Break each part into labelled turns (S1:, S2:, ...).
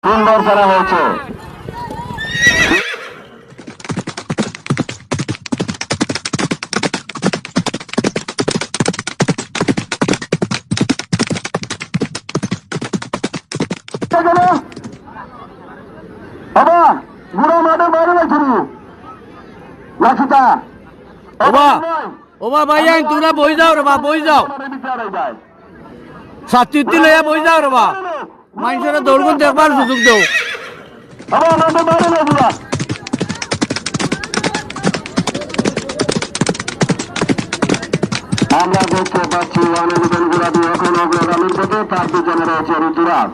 S1: সুন্দর খেলা হয়েছে। বুড়ো মাঠের বাইরে রাখি লাখিটা
S2: ওবা ভাই তোমরা বই যাও রে বা বই যাও সাতটি লইয়া বই যাও রে বা মানুষের দৌড়গুন দেখবার সুযোগ দেও।
S1: আমরা দেখতে পাচ্ছি অনেকজন গুলাবি এখন অগ্রগামীর পথে, তার পিছনে রয়েছে ঋতুরাজ।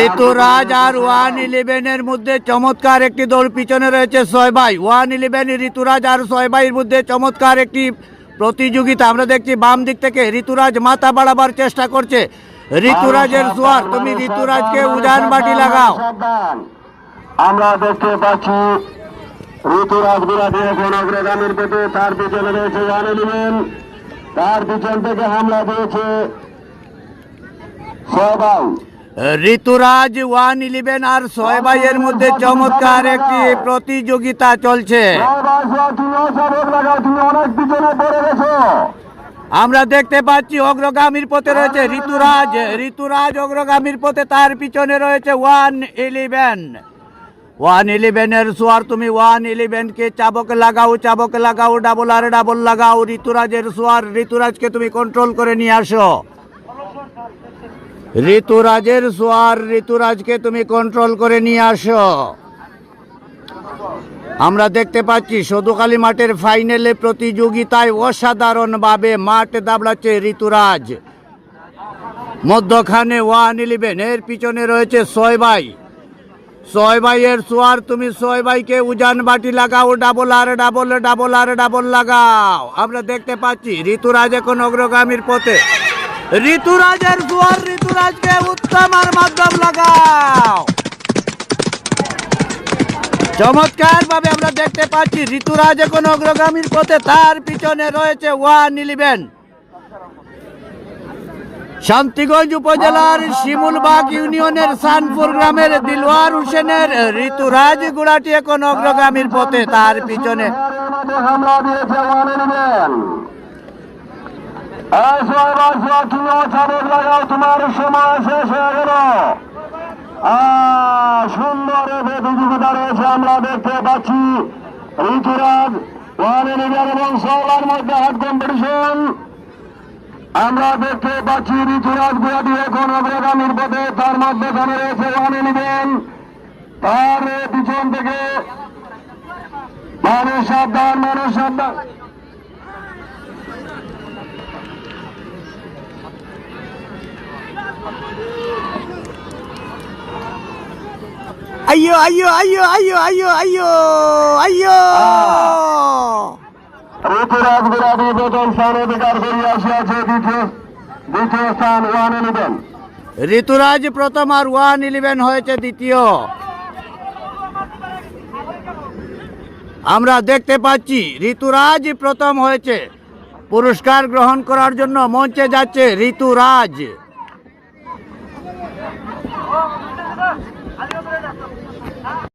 S2: ঋতুরাজ আর 111 মধ্যে চমৎকার একটি দৌড়, পিছনে রয়েছে 6 ভাই। 111 ঋতুরাজ আর 6 ভাইয়ের মধ্যে চমৎকার একটি প্রতিযোগিতা আমরা দেখছি। বাম দিক থেকে ঋতুরাজ মাথা বাড়াবার চেষ্টা করছে। ঋতুরাজের জোয়ার, তুমি ঋতুরাজকে উজান বাটি লাগাও।
S1: আমরা দেখতে পাচ্ছি ঋতুরাজ গুলাবি এখন অগ্রগামীর পথে, তার পিছনে রয়েছে 111, তার পিছন থেকে হামলা দিয়েছে সবাই।
S2: ঋতুরাজ 111 আর 6 ভাইয়ের মধ্যে চমৎকার একটি প্রতিযোগিতা চলছে। আমরা দেখতে পাচ্ছি অগ্রগামীর পথে রয়েছে ঋতুরাজ। ঋতুরাজ অগ্রগামীর পথে, তার পিছনে রয়েছে 111 এর সোয়ার, তুমি 111 কে চাবক লাগাও, ডাবল আর ডাবল লাগাও। ঋতুরাজের সোয়ার, ঋতুরাজকে তুমি কন্ট্রোল করে নিয়ে আসো। ঋতুরাজের সোয়ার, ঋতুরাজকে তুমি কন্ট্রোল করে নিয়ে আসো। আমরা দেখতে পাচ্ছি সদুখালী মাঠের ফাইনালে প্রতিযোগিতায় অসাধারণভাবে মাঠ দাবড়াচ্ছে ঋতুরাজ। মধ্যখানে 111, এর পিছনে রয়েছে 6 ভাই। 6 ভাইয়ের সোয়ার, তুমি 6 ভাইকে উজান বাটি লাগাও, ডাবল আর ডাবল লাগাও। আমরা দেখতে পাচ্ছি ঋতুরাজ এখন অগ্রগামীর পথে। ঋতুরাজের সোয়ার, ঋতুরাজকে উত্তম আর মাধ্যম লাগাও। চমৎকার ভাবে আমরা দেখতে পাচ্ছি ঋতুরাজ এখন অগ্রগামীর পথে, তার পিছনে রয়েছে 111। শান্তিগঞ্জ উপজেলার শিমুলবাগ ইউনিয়নের সানপুর গ্রামের দিলওয়ার হোসেনের ঋতুরাজ গুড়াটি এখন অগ্রগামীর পথে, তার পিছনে
S1: তোমার সময় শেষ হয়ে গেল। সুন্দর প্রতিযোগিতা রয়েছে, আমরা দেখতে পাচ্ছি ঋতুরাজ 111 এবং সবার মধ্যে হাত কম্পিটিশন। আমরা দেখতে পাচ্ছি ঋতুরাজ গুয়াটি এখন অগ্রগামীর পথে, তার মধ্যখানে রয়েছে 111, তার পিছন থেকে মানুষ সাবধান।
S2: আইয়ো আইয়ো আইয়ো আইয়ো আইয়ো আইয়ো আইয়ো।
S1: ঋতুরাজ গুলাবি প্রথম স্থান অধিকার করিয়া আসিয়াছে, দ্বিতীয় স্থান 111।
S2: ঋতুরাজ প্রথম আর 111 হয়েছে দ্বিতীয়। আমরা দেখতে পাচ্ছি ঋতুরাজ প্রথম হয়েছে। পুরস্কার গ্রহণ করার জন্য মঞ্চে যাচ্ছে ঋতুরাজ।